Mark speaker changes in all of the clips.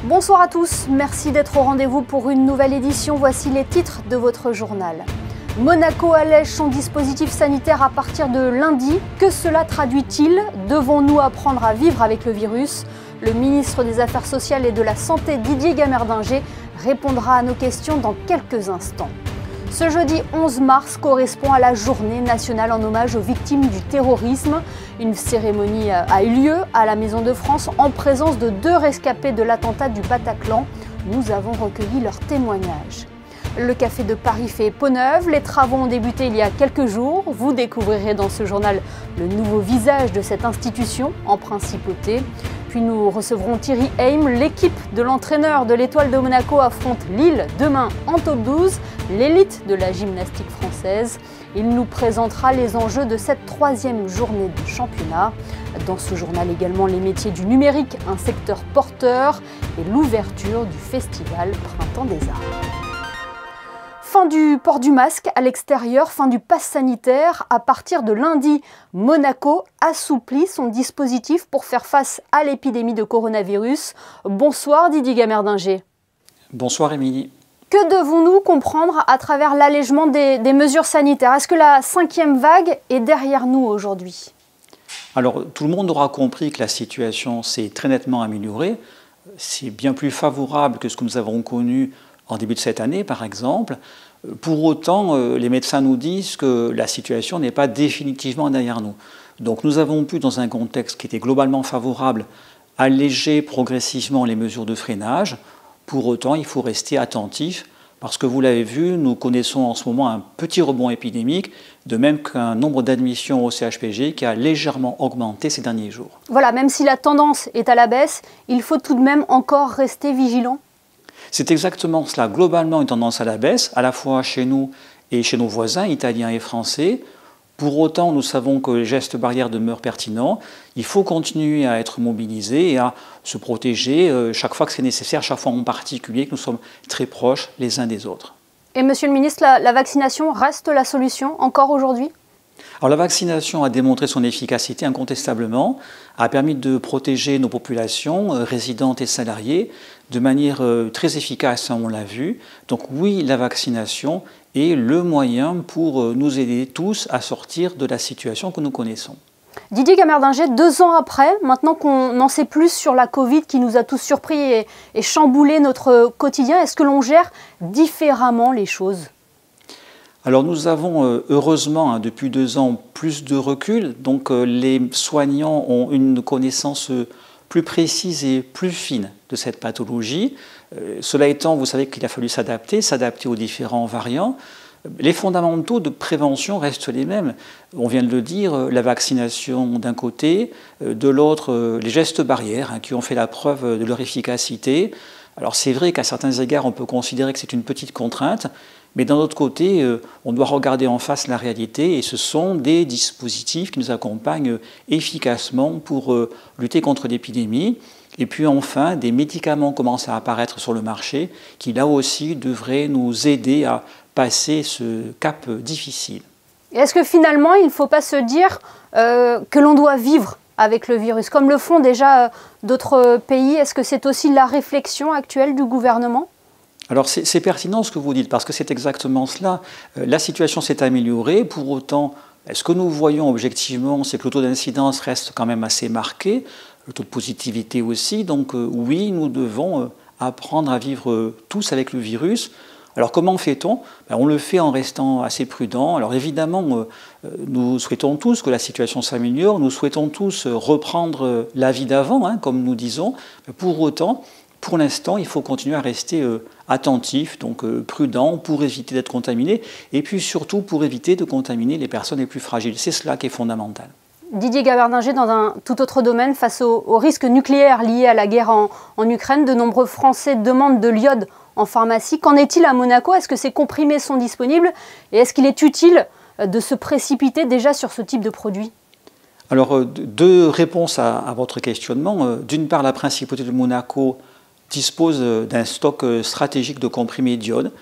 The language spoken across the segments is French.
Speaker 1: Bonsoir à tous, merci d'être au rendez-vous pour une nouvelle édition. Voici les titres de votre journal. Monaco allège son dispositif sanitaire à partir de lundi. Que cela traduit-il? Devons-nous apprendre à vivre avec le virus? Le ministre des Affaires sociales et de la Santé, Didier Gamerdinger, répondra à nos questions dans quelques instants. Ce jeudi 11 mars correspond à la journée nationale en hommage aux victimes du terrorisme. Une cérémonie a eu lieu à la Maison de France en présence de 2 rescapés de l'attentat du Bataclan. Nous avons recueilli leurs témoignages. Le Café de Paris fait peau neuve. Les travaux ont débuté il y a quelques jours. Vous découvrirez dans ce journal le nouveau visage de cette institution en principauté. Puis nous recevrons Thierry Heim. L'équipe de l'entraîneur de l'Étoile de Monaco affronte Lille demain en top 12, l'élite de la gymnastique française. Il nous présentera les enjeux de cette 3e journée de championnat. Dans ce journal également les métiers du numérique, un secteur porteur et l'ouverture du festival Printemps des Arts. Fin du port du masque à l'extérieur, fin du pass sanitaire. À partir de lundi, Monaco assouplit son dispositif pour faire face à l'épidémie de coronavirus. Bonsoir Didier Gamerdinger.
Speaker 2: Bonsoir Émilie.
Speaker 1: Que devons-nous comprendre à travers l'allègement des mesures sanitaires? Est-ce que la 5e vague est derrière nous aujourd'hui?
Speaker 2: Alors tout le monde aura compris que la situation s'est très nettement améliorée. C'est bien plus favorable que ce que nous avons connu en début de cette année, par exemple. Pour autant, les médecins nous disent que la situation n'est pas définitivement derrière nous. Donc nous avons pu, dans un contexte qui était globalement favorable, alléger progressivement les mesures de freinage. Pour autant, il faut rester attentif, parce que vous l'avez vu, nous connaissons en ce moment un petit rebond épidémique, de même qu'un nombre d'admissions au CHPG qui a légèrement augmenté ces derniers jours.
Speaker 1: Voilà, même si la tendance est à la baisse, il faut tout de même encore rester vigilant.
Speaker 2: C'est exactement cela. Globalement, une tendance à la baisse, à la fois chez nous et chez nos voisins, italiens et français. Pour autant, nous savons que les gestes barrières demeurent pertinents. Il faut continuer à être mobilisé et à se protéger chaque fois que c'est nécessaire, chaque fois en particulier que nous sommes très proches les uns des autres.
Speaker 1: Et Monsieur le Ministre, la vaccination reste la solution encore aujourd'hui ?
Speaker 2: Alors la vaccination a démontré son efficacité incontestablement, a permis de protéger nos populations résidentes et salariées de manière très efficace, on l'a vu. Donc oui, la vaccination est le moyen pour nous aider tous à sortir de la situation que nous connaissons.
Speaker 1: Didier Gamerdinger, 2 ans après, maintenant qu'on en sait plus sur la Covid qui nous a tous surpris et chamboulé notre quotidien, est-ce que l'on gère différemment les choses ?
Speaker 2: Alors nous avons heureusement depuis 2 ans plus de recul, donc les soignants ont une connaissance plus précise et plus fine de cette pathologie. Cela étant, vous savez qu'il a fallu s'adapter aux différents variants. Les fondamentaux de prévention restent les mêmes. On vient de le dire, la vaccination d'un côté, de l'autre les gestes barrières qui ont fait la preuve de leur efficacité. Alors c'est vrai qu'à certains égards on peut considérer que c'est une petite contrainte, mais d'un autre côté, on doit regarder en face la réalité et ce sont des dispositifs qui nous accompagnent efficacement pour lutter contre l'épidémie. Et puis enfin, des médicaments commencent à apparaître sur le marché qui là aussi devraient nous aider à passer ce cap difficile.
Speaker 1: Est-ce que finalement, il ne faut pas se dire que l'on doit vivre avec le virus, comme le font déjà d'autres pays? Est-ce que c'est aussi la réflexion actuelle du gouvernement ?
Speaker 2: Alors c'est pertinent ce que vous dites, parce que c'est exactement cela. La situation s'est améliorée, pour autant, ce que nous voyons objectivement, c'est que le taux d'incidence reste quand même assez marqué, le taux de positivité aussi, donc oui, nous devons apprendre à vivre tous avec le virus. Alors comment fait-on? On le fait en restant assez prudent. Alors évidemment, nous souhaitons tous que la situation s'améliore, nous souhaitons tous reprendre la vie d'avant, comme nous disons. Pour autant, pour l'instant, il faut continuer à rester attentif, donc prudent, pour éviter d'être contaminé, et puis surtout pour éviter de contaminer les personnes les plus fragiles. C'est cela qui est fondamental.
Speaker 1: Didier Gamerdinger, dans un tout autre domaine, face au risque nucléaire lié à la guerre en Ukraine, de nombreux Français demandent de l'iode en pharmacie. Qu'en est-il à Monaco? Est-ce que ces comprimés sont disponibles? Et est-ce qu'il est utile de se précipiter déjà sur ce type de produit?
Speaker 2: Alors, 2 réponses à votre questionnement. D'une part, la principauté de Monaco dispose d'un stock stratégique de comprimés d'iode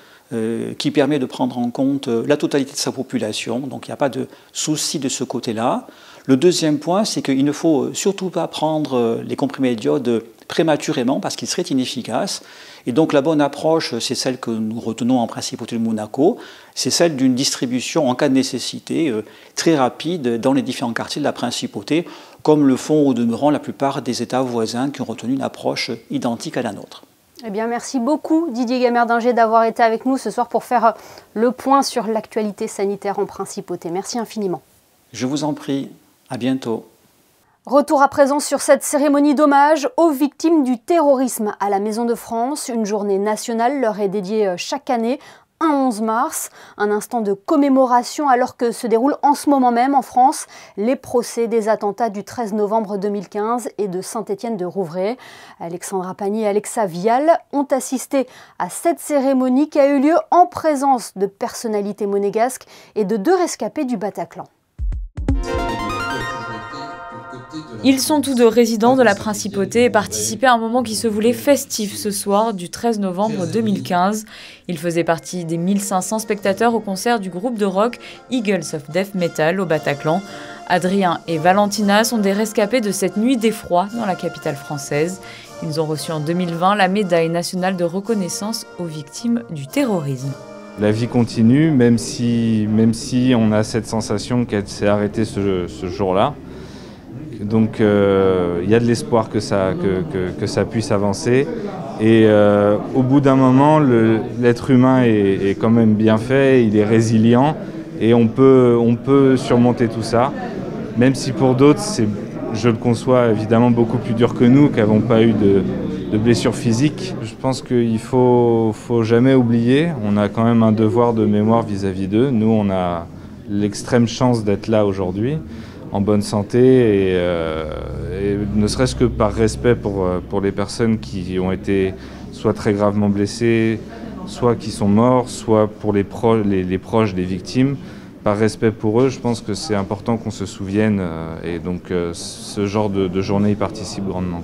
Speaker 2: qui permet de prendre en compte la totalité de sa population. Donc il n'y a pas de souci de ce côté-là. Le deuxième point, c'est qu'il ne faut surtout pas prendre les comprimés d'iode prématurément parce qu'il serait inefficace. Et donc la bonne approche, c'est celle que nous retenons en Principauté de Monaco, c'est celle d'une distribution en cas de nécessité très rapide dans les différents quartiers de la Principauté, comme le font au demeurant la plupart des États voisins qui ont retenu une approche identique à la nôtre.
Speaker 1: Eh bien, merci beaucoup Didier Gamerdinger d'avoir été avec nous ce soir pour faire le point sur l'actualité sanitaire en Principauté. Merci infiniment.
Speaker 2: Je vous en prie, à bientôt.
Speaker 1: Retour à présent sur cette cérémonie d'hommage aux victimes du terrorisme à la Maison de France. Une journée nationale leur est dédiée chaque année, un 11 mars, un instant de commémoration alors que se déroulent en ce moment même en France les procès des attentats du 13 novembre 2015 et de Saint-Étienne-de-Rouvray. Alexandra Pagny et Alexa Vial ont assisté à cette cérémonie qui a eu lieu en présence de personnalités monégasques et de 2 rescapés du Bataclan.
Speaker 3: Ils sont tous 2 résidents de la Principauté et participaient à un moment qui se voulait festif ce soir du 13 novembre 2015. Ils faisaient partie des 1500 spectateurs au concert du groupe de rock Eagles of Death Metal au Bataclan. Adrien et Valentina sont des rescapés de cette nuit d'effroi dans la capitale française. Ils ont reçu en 2020 la médaille nationale de reconnaissance aux victimes du terrorisme.
Speaker 4: La vie continue, même si on a cette sensation qu'elle s'est arrêtée ce jour-là. Donc il y a de l'espoir que ça puisse avancer. Et au bout d'un moment, l'être humain est quand même bien fait, il est résilient et on peut surmonter tout ça. Même si pour d'autres, je le conçois évidemment beaucoup plus dur que nous, qui n'avons pas eu de blessures physiques. Je pense qu'il ne faut jamais oublier, on a quand même un devoir de mémoire vis-à-vis d'eux. Nous, on a l'extrême chance d'être là aujourd'hui, en bonne santé et ne serait-ce que par respect pour les personnes qui ont été soit très gravement blessées, soit qui sont morts, soit pour les proches des victimes. Par respect pour eux, je pense que c'est important qu'on se souvienne et donc ce genre de journée y participe grandement.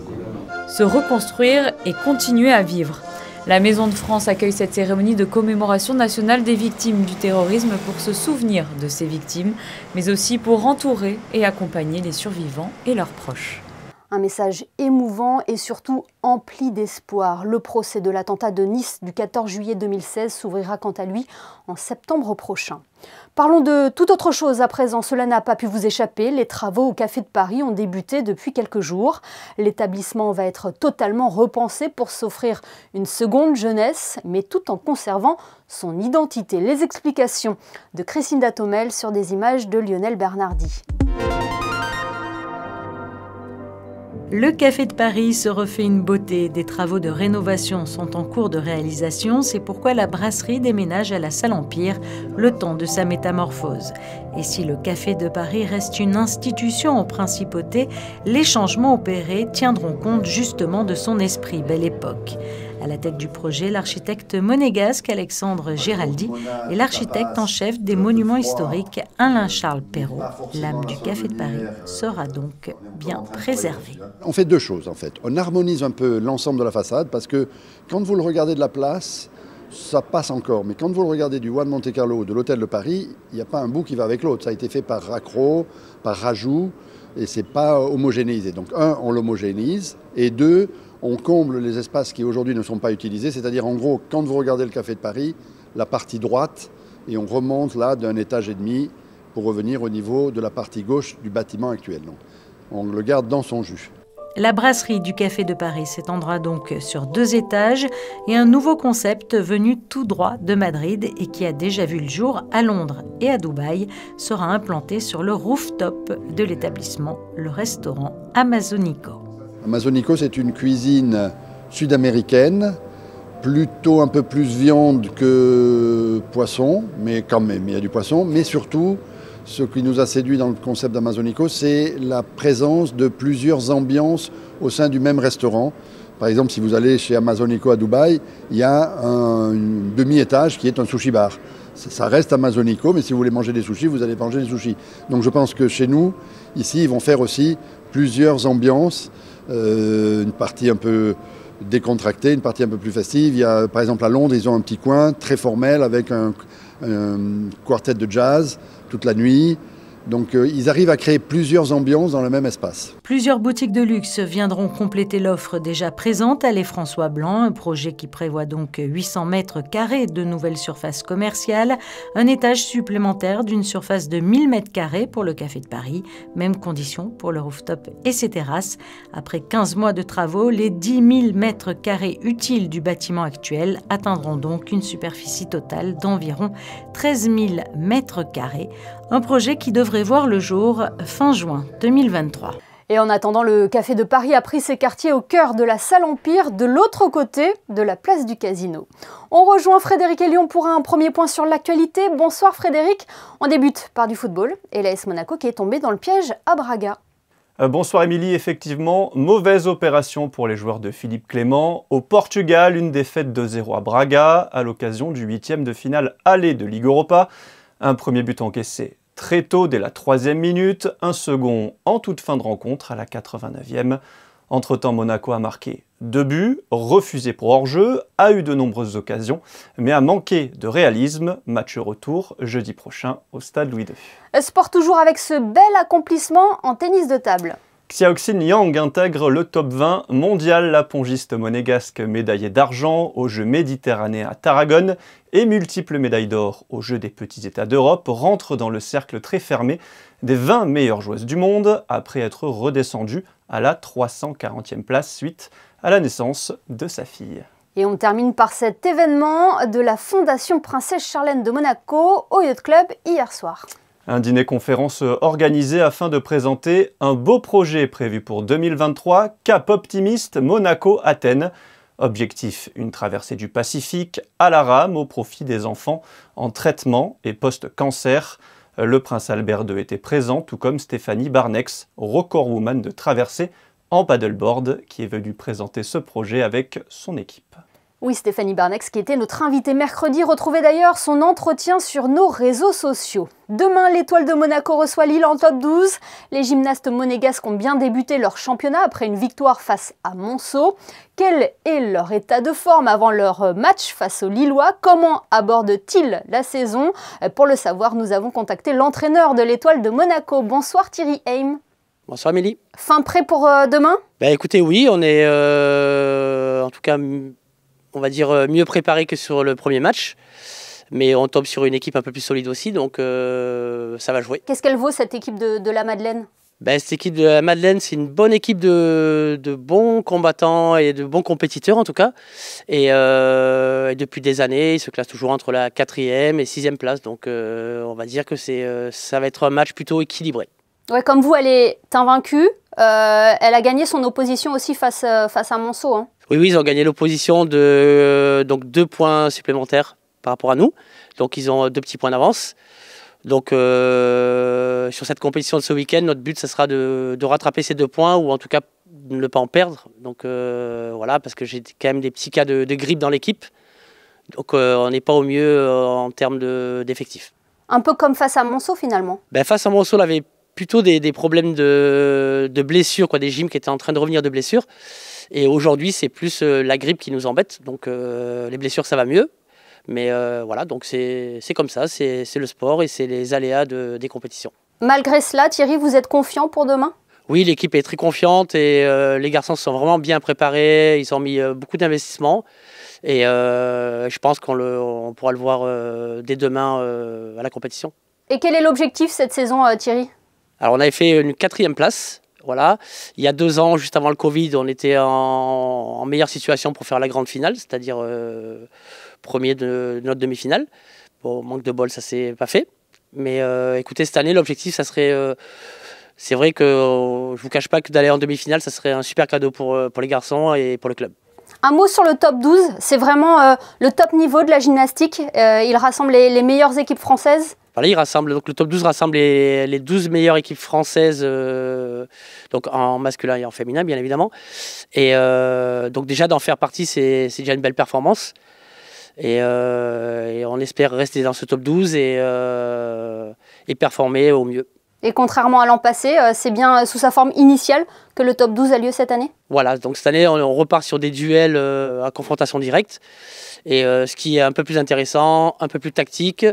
Speaker 3: Se reconstruire et continuer à vivre. La Maison de France accueille cette cérémonie de commémoration nationale des victimes du terrorisme pour se souvenir de ces victimes, mais aussi pour entourer et accompagner les survivants et leurs proches.
Speaker 1: Un message émouvant et surtout empli d'espoir. Le procès de l'attentat de Nice du 14 juillet 2016 s'ouvrira quant à lui en septembre prochain. Parlons de toute autre chose à présent. Cela n'a pas pu vous échapper. Les travaux au Café de Paris ont débuté depuis quelques jours. L'établissement va être totalement repensé pour s'offrir une seconde jeunesse, mais tout en conservant son identité. Les explications de Christine Datomel sur des images de Lionel Bernardi.
Speaker 5: Le Café de Paris se refait une beauté. Des travaux de rénovation sont en cours de réalisation. C'est pourquoi la brasserie déménage à la Salle Empire, le temps de sa métamorphose. Et si le Café de Paris reste une institution en Principauté, les changements opérés tiendront compte justement de son esprit Belle Époque. À la tête du projet, l'architecte monégasque Alexandre Giraldi et l'architecte en chef des monuments historiques Alain-Charles Perrault. L'âme du Café de Paris sera donc bien préservée.
Speaker 6: On fait 2 choses en fait. On harmonise un peu l'ensemble de la façade parce que quand vous le regardez de la place, ça passe encore. Mais quand vous le regardez du One Monte Carlo ou de l'Hôtel de Paris, il n'y a pas un bout qui va avec l'autre. Ça a été fait par raccro, par rajout et c'est pas homogénéisé. Donc 1, on l'homogénise et 2, on comble les espaces qui aujourd'hui ne sont pas utilisés, c'est-à-dire en gros, quand vous regardez le Café de Paris, la partie droite, et on remonte là d'1,5 étage pour revenir au niveau de la partie gauche du bâtiment actuel. Donc, on le garde dans son jus.
Speaker 5: La brasserie du Café de Paris s'étendra donc sur 2 étages et un nouveau concept venu tout droit de Madrid et qui a déjà vu le jour à Londres et à Dubaï sera implanté sur le rooftop de l'établissement, le restaurant Amazonico.
Speaker 6: Amazonico, c'est une cuisine sud-américaine, plutôt un peu plus viande que poisson, mais quand même, il y a du poisson. Mais surtout, ce qui nous a séduit dans le concept d'Amazonico, c'est la présence de plusieurs ambiances au sein du même restaurant. Par exemple, si vous allez chez Amazonico à Dubaï, il y a un demi-étage qui est un sushi bar. Ça reste Amazonico, mais si vous voulez manger des sushis, vous allez manger des sushis. Donc je pense que chez nous, ici, ils vont faire aussi plusieurs ambiances. Une partie un peu décontractée, une partie un peu plus festive. Il y a, par exemple à Londres, ils ont un petit coin très formel avec un quartet de jazz toute la nuit. Donc ils arrivent à créer plusieurs ambiances dans le même espace.
Speaker 5: Plusieurs boutiques de luxe viendront compléter l'offre déjà présente à Les François Blanc, un projet qui prévoit donc 800 mètres carrés de nouvelles surfaces commerciales, un étage supplémentaire d'une surface de 1000 mètres carrés pour le Café de Paris, même condition pour le rooftop et ses terrasses. Après 15 mois de travaux, les 10 000 mètres carrés utiles du bâtiment actuel atteindront donc une superficie totale d'environ 13 000 mètres carrés, un projet qui devrait voir le jour fin juin 2023.
Speaker 1: Et en attendant, le Café de Paris a pris ses quartiers au cœur de la Salle Empire, de l'autre côté de la place du Casino. On rejoint Frédéric Elion pour un premier point sur l'actualité. Bonsoir Frédéric. On débute par du football et l'AS Monaco qui est tombé dans le piège à Braga.
Speaker 7: Bonsoir Émilie, effectivement, mauvaise opération pour les joueurs de Philippe Clément. Au Portugal, une défaite 2-0 à Braga à l'occasion du 8e de finale aller de Ligue Europa. Un premier but encaissé très tôt, dès la 3e minute, un second en toute fin de rencontre à la 89e. Entre-temps, Monaco a marqué 2 buts, refusé pour hors-jeu, a eu de nombreuses occasions, mais a manqué de réalisme. Match retour jeudi prochain au stade Louis II.
Speaker 1: Sport toujours avec ce bel accomplissement en tennis de table.
Speaker 7: Xiaoxin Yang intègre le top 20 mondial. La pongiste monégasque médaillée d'argent aux Jeux méditerranéens à Tarragone et multiples médailles d'or aux Jeux des petits États d'Europe rentre dans le cercle très fermé des 20 meilleures joueuses du monde après être redescendue à la 340e place suite à la naissance de sa fille.
Speaker 1: Et on termine par cet événement de la Fondation Princesse Charlène de Monaco au Yacht Club hier soir.
Speaker 7: Un dîner-conférence organisé afin de présenter un beau projet prévu pour 2023, Cap Optimiste Monaco-Athènes. Objectif, une traversée du Pacifique à la rame au profit des enfants en traitement et post-cancer. Le prince Albert II était présent, tout comme Stéphanie Barnex, recordwoman de traversée en paddleboard, qui est venue présenter ce projet avec son équipe.
Speaker 1: Oui, Stéphanie Barnex, qui était notre invitée mercredi, retrouvez d'ailleurs son entretien sur nos réseaux sociaux. Demain, l'Étoile de Monaco reçoit Lille en top 12. Les gymnastes monégasques ont bien débuté leur championnat après une victoire face à Monceau. Quel est leur état de forme avant leur match face aux Lillois? Comment abordent-ils la saison? Pour le savoir, nous avons contacté l'entraîneur de l'Étoile de Monaco. Bonsoir Thierry Heim.
Speaker 8: Bonsoir Amélie.
Speaker 1: Fin prêt pour demain?
Speaker 8: Écoutez, oui, on est en tout cas, on va dire, mieux préparé que sur le premier match. Mais on tombe sur une équipe un peu plus solide aussi, donc ça va jouer.
Speaker 1: Qu'est-ce qu'elle vaut cette équipe de la Madeleine?
Speaker 8: Cette équipe de la Madeleine, c'est une bonne équipe de bons combattants et de bons compétiteurs en tout cas. Et depuis des années, ils se classent toujours entre la 4e et 6e place. Donc on va dire que ça va être un match plutôt équilibré.
Speaker 1: Ouais, comme vous, elle est invaincue. Elle a gagné son opposition aussi face à Monceau. Hein.
Speaker 8: Oui, ils ont gagné l'opposition de donc 2 points supplémentaires par rapport à nous. Donc ils ont 2 petits points d'avance. Donc sur cette compétition de ce week-end, notre but, ce sera de rattraper ces 2 points ou en tout cas de ne pas en perdre. Donc voilà, parce que j'ai quand même des petits cas de grippe dans l'équipe. Donc on n'est pas au mieux en termes d'effectifs.
Speaker 1: Un peu comme face à Monceau finalement.
Speaker 8: Face à Monceau, on avait plutôt des problèmes de blessures, des gyms qui étaient en train de revenir de blessures. Et aujourd'hui, c'est plus la grippe qui nous embête. Donc les blessures, ça va mieux. Mais voilà, donc c'est comme ça, c'est le sport et c'est les aléas des compétitions.
Speaker 1: Malgré cela, Thierry, vous êtes confiant pour demain?
Speaker 8: Oui, l'équipe est très confiante et les garçons se sont vraiment bien préparés. Ils ont mis beaucoup d'investissements. Et je pense qu'on pourra le voir dès demain à la compétition. Et
Speaker 1: quel est l'objectif cette saison, Thierry?
Speaker 8: Alors on avait fait une 4e place, voilà. Il y a 2 ans, juste avant le Covid, on était en meilleure situation pour faire la grande finale, c'est-à-dire premier de notre demi-finale. Bon, manque de bol, ça s'est pas fait. Mais écoutez, cette année, l'objectif, ça serait... c'est vrai que je vous cache pas que d'aller en demi-finale, ça serait un super cadeau pour les garçons et pour le club.
Speaker 1: Un mot sur le top 12, c'est vraiment le top niveau de la gymnastique. Il rassemble les meilleures équipes françaises.
Speaker 8: Voilà, donc le top 12 rassemble les 12 meilleures équipes françaises, donc en masculin et en féminin, bien évidemment. Et donc déjà d'en faire partie, c'est déjà une belle performance. Et on espère rester dans ce top 12 et performer au mieux.
Speaker 1: Et contrairement à l'an passé, c'est bien sous sa forme initiale que le top 12 a lieu cette année? Voilà,
Speaker 8: donc cette année, on repart sur des duels à confrontation directe. Et ce qui est un peu plus intéressant, un peu plus tactique.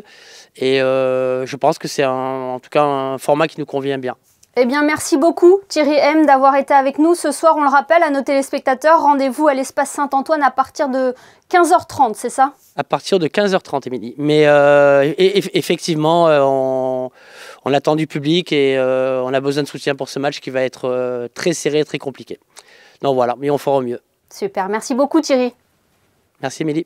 Speaker 8: Et je pense que c'est en tout cas un format qui nous convient bien.
Speaker 1: Eh bien, merci beaucoup Thierry M d'avoir été avec nous ce soir. On le rappelle à nos téléspectateurs, rendez-vous à l'espace Saint-Antoine à partir de 15h30, c'est ça?
Speaker 8: À partir de 15h30, Émilie. Mais effectivement, on attend du public et on a besoin de soutien pour ce match qui va être très serré, très compliqué. Donc voilà, mais on fera au mieux.
Speaker 1: Super, merci beaucoup Thierry.
Speaker 8: Merci Émilie.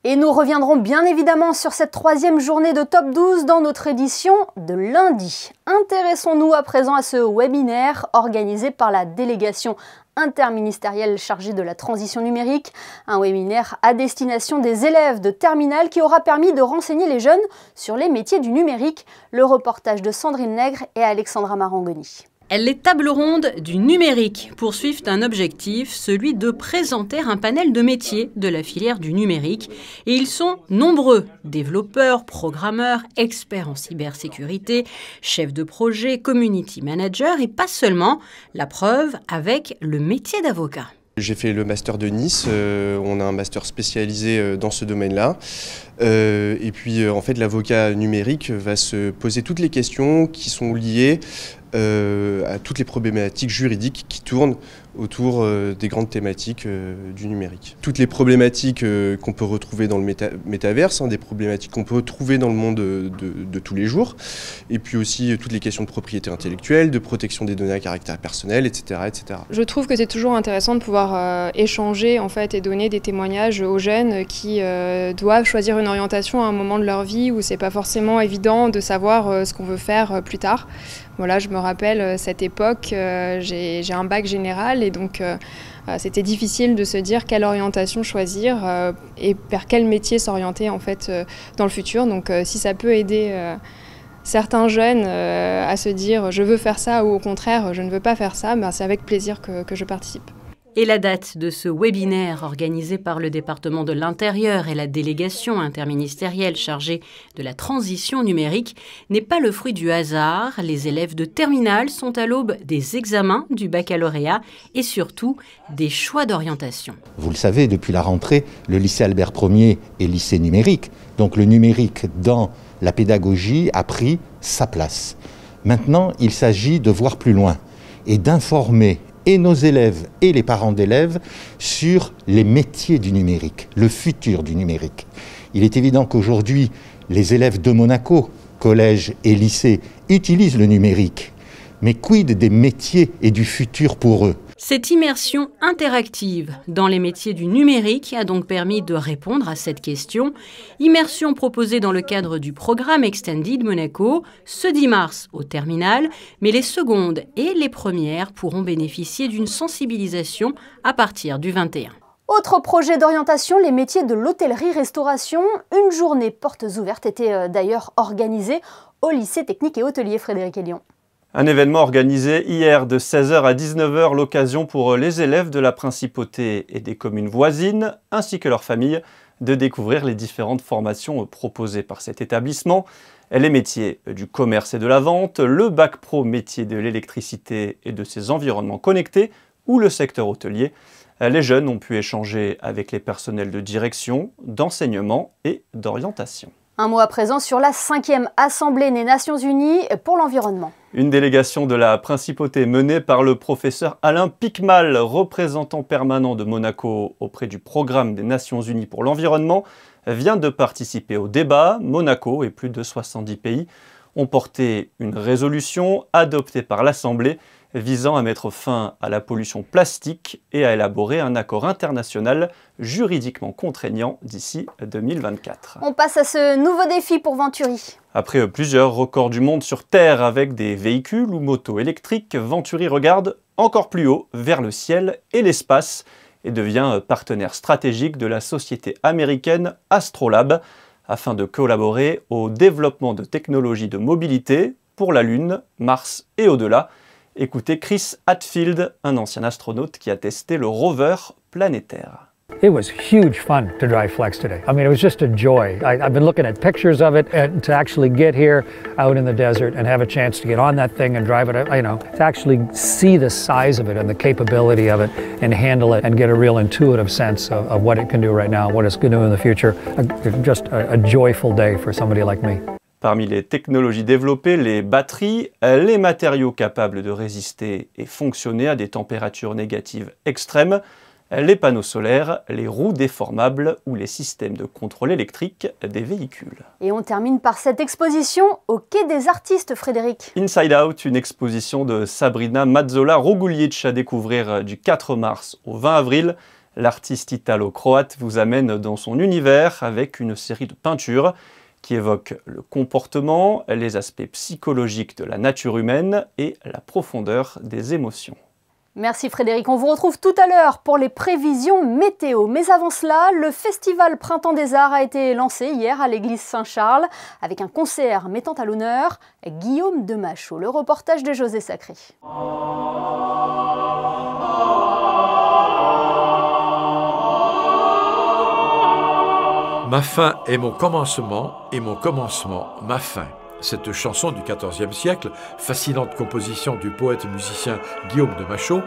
Speaker 1: Et nous reviendrons bien évidemment sur cette 3e journée de Top 12 dans notre édition de lundi. Intéressons-nous à présent à ce webinaire organisé par la délégation interministérielle chargée de la transition numérique. Un webinaire à destination des élèves de terminale qui aura permis de renseigner les jeunes sur les métiers du numérique. Le reportage de Sandrine Nègre et Alexandra Marangoni.
Speaker 9: Les tables rondes du numérique poursuivent un objectif, celui de présenter un panel de métiers de la filière du numérique. Et ils sont nombreux, développeurs, programmeurs, experts en cybersécurité, chefs de projet, community managers et pas seulement, la preuve avec le métier d'avocat.
Speaker 10: J'ai fait le master de Nice, on a un master spécialisé dans ce domaine-là. Et puis en fait l'avocat numérique va se poser toutes les questions qui sont liées à toutes les problématiques juridiques qui tournent autour des grandes thématiques du numérique. Toutes les problématiques qu'on peut retrouver dans le métaverse, des problématiques qu'on peut trouver dans le monde de tous les jours, et puis aussi toutes les questions de propriété intellectuelle, de protection des données à caractère personnel, etc. etc.
Speaker 11: Je trouve que c'est toujours intéressant de pouvoir échanger en fait, et donner des témoignages aux jeunes qui doivent choisir une orientation à un moment de leur vie où c'est pas forcément évident de savoir ce qu'on veut faire plus tard. Voilà, je me rappelle cette époque, j'ai un bac général et donc c'était difficile de se dire quelle orientation choisir et vers quel métier s'orienter en fait dans le futur. Donc si ça peut aider certains jeunes à se dire je veux faire ça ou au contraire je ne veux pas faire ça, ben, c'est avec plaisir que je participe.
Speaker 9: Et la date de ce webinaire organisé par le département de l'Intérieur et la délégation interministérielle chargée de la transition numérique n'est pas le fruit du hasard. Les élèves de terminale sont à l'aube des examens du baccalauréat et surtout des choix d'orientation.
Speaker 12: Vous le savez, depuis la rentrée, le lycée Albert Ier est lycée numérique. Donc le numérique dans la pédagogie a pris sa place. Maintenant, il s'agit de voir plus loin et d'informer et nos élèves et les parents d'élèves sur les métiers du numérique, le futur du numérique. Il est évident qu'aujourd'hui, les élèves de Monaco, collège et lycée, utilisent le numérique. Mais quid des métiers et du futur pour eux ?
Speaker 9: Cette immersion interactive dans les métiers du numérique a donc permis de répondre à cette question. Immersion proposée dans le cadre du programme Extended Monaco ce 10 mars au terminal, mais les secondes et les premières pourront bénéficier d'une sensibilisation à partir du 21.
Speaker 1: Autre projet d'orientation, les métiers de l'hôtellerie-restauration. Une journée portes ouvertes était d'ailleurs organisée au lycée technique et hôtelier Frédéric Hélion.
Speaker 7: Un événement organisé hier de 16h à 19h, l'occasion pour les élèves de la Principauté et des communes voisines, ainsi que leurs familles, de découvrir les différentes formations proposées par cet établissement. Les métiers du commerce et de la vente, le bac pro métier de l'électricité et de ses environnements connectés, ou le secteur hôtelier. Les jeunes ont pu échanger avec les personnels de direction, d'enseignement et d'orientation.
Speaker 1: Un mot à présent sur la 5e Assemblée des Nations Unies pour l'environnement.
Speaker 7: Une délégation de la Principauté menée par le professeur Alain Picmal, représentant permanent de Monaco auprès du programme des Nations Unies pour l'environnement, vient de participer au débat. Monaco et plus de 70 pays ont porté une résolution adoptée par l'Assemblée visant à mettre fin à la pollution plastique et à élaborer un accord international juridiquement contraignant d'ici 2024.
Speaker 1: On passe à ce nouveau défi pour Venturi.
Speaker 7: Après plusieurs records du monde sur Terre avec des véhicules ou motos électriques, Venturi regarde encore plus haut vers le ciel et l'espace et devient partenaire stratégique de la société américaine Astrolab afin de collaborer au développement de technologies de mobilité pour la Lune, Mars et au-delà. Écoutez Chris Hadfield, un ancien astronaute qui a testé le rover planétaire.
Speaker 13: It was huge fun to drive Flex today. I mean, it was just a joy. I've been looking at pictures of it, and to actually get here out in the desert and have a chance to get on that thing and drive it, you know, to actually see the size of it and the capability of it and handle it and get a real intuitive sense of what it can do right now, what it's going to do in the future. Just a joyful day for somebody like me.
Speaker 7: Parmi les technologies développées, les batteries, les matériaux capables de résister et fonctionner à des températures négatives extrêmes, les panneaux solaires, les roues déformables ou les systèmes de contrôle électrique des véhicules.
Speaker 1: Et on termine par cette exposition au Quai des Artistes, Frédéric.
Speaker 7: Inside Out, une exposition de Sabrina Mazzola-Rogulic à découvrir du 4 mars au 20 avril. L'artiste italo-croate vous amène dans son univers avec une série de peintures qui évoquent le comportement, les aspects psychologiques de la nature humaine et la profondeur des émotions.
Speaker 1: Merci Frédéric, on vous retrouve tout à l'heure pour les prévisions météo. Mais avant cela, le festival Printemps des Arts a été lancé hier à l'église Saint-Charles avec un concert mettant à l'honneur Guillaume de Machaut. Le reportage de José Sacré.
Speaker 14: Ma fin est mon commencement et mon commencement ma fin. Cette chanson du XIVe siècle, fascinante composition du poète-musicien Guillaume de Machaut,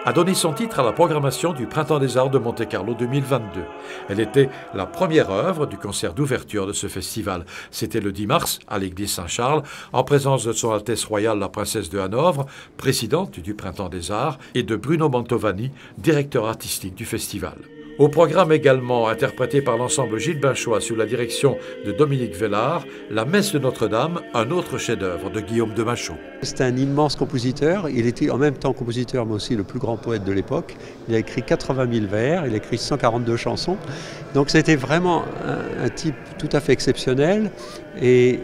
Speaker 14: a donné son titre à la programmation du Printemps des Arts de Monte-Carlo 2022. Elle était la première œuvre du concert d'ouverture de ce festival. C'était le 10 mars à l'église Saint-Charles, en présence de Son Altesse Royale la Princesse de Hanovre, présidente du Printemps des Arts, et de Bruno Mantovani, directeur artistique du festival. Au programme également, interprété par l'ensemble Gilles Binchois sous la direction de Dominique Vellard, La Messe de Notre-Dame, un autre chef-d'œuvre de Guillaume de Machaut.
Speaker 15: C'est un immense compositeur, il était en même temps compositeur mais aussi le plus grand poète de l'époque. Il a écrit 80 000 vers, il a écrit 142 chansons. Donc c'était vraiment un type tout à fait exceptionnel et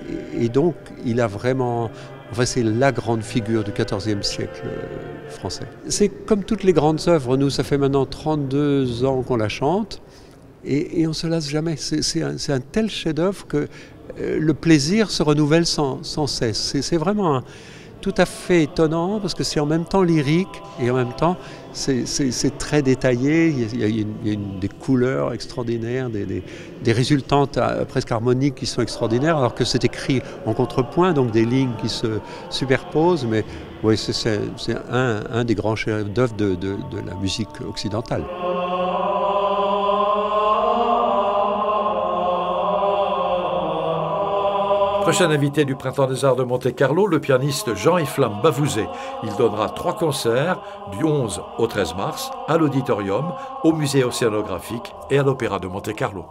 Speaker 15: donc il a vraiment... Enfin, c'est la grande figure du XIVe siècle français. C'est comme toutes les grandes œuvres, nous, ça fait maintenant 32 ans qu'on la chante, et on ne se lasse jamais. C'est un tel chef-d'œuvre que le plaisir se renouvelle sans cesse. C'est vraiment tout à fait étonnant, parce que c'est en même temps lyrique, et en même temps, c'est très détaillé. Il y a des couleurs extraordinaires, des résultantes presque harmoniques qui sont extraordinaires, alors que c'est écrit en contrepoint, donc des lignes qui se superposent. Mais oui, c'est un des grands chefs-d'œuvre de la musique occidentale.
Speaker 14: Prochain invité du Printemps des Arts de Monte-Carlo, le pianiste Jean-Yves Bavouzet. Il donnera 3 concerts du 11 au 13 mars à l'Auditorium, au Musée océanographique et à l'Opéra de Monte-Carlo.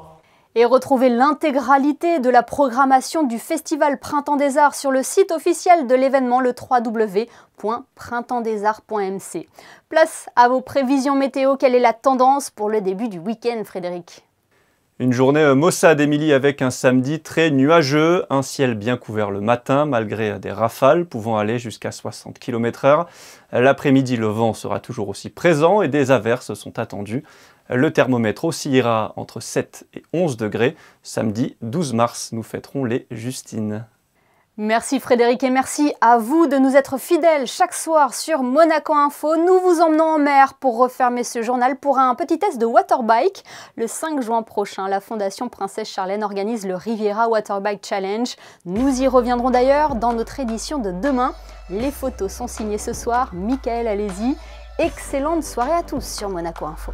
Speaker 1: Et retrouvez l'intégralité de la programmation du Festival Printemps des Arts sur le site officiel de l'événement, le www.printemps-des-arts.mc. Place à vos prévisions météo. Quelle est la tendance pour le début du week-end, Frédéric ?
Speaker 7: Une journée maussade, Émilie, avec un samedi très nuageux, un ciel bien couvert le matin malgré des rafales pouvant aller jusqu'à 60 km/h. L'après-midi, le vent sera toujours aussi présent et des averses sont attendues. Le thermomètre oscillera entre 7 et 11 degrés. Samedi 12 mars, nous fêterons les Justines.
Speaker 1: Merci Frédéric et merci à vous de nous être fidèles chaque soir sur Monaco Info. Nous vous emmenons en mer pour refermer ce journal pour un petit test de waterbike. Le 5 juin prochain, la Fondation Princesse Charlène organise le Riviera Waterbike Challenge. Nous y reviendrons d'ailleurs dans notre édition de demain. Les photos sont signées ce soir, Michael Alési. Excellente soirée à tous sur Monaco Info.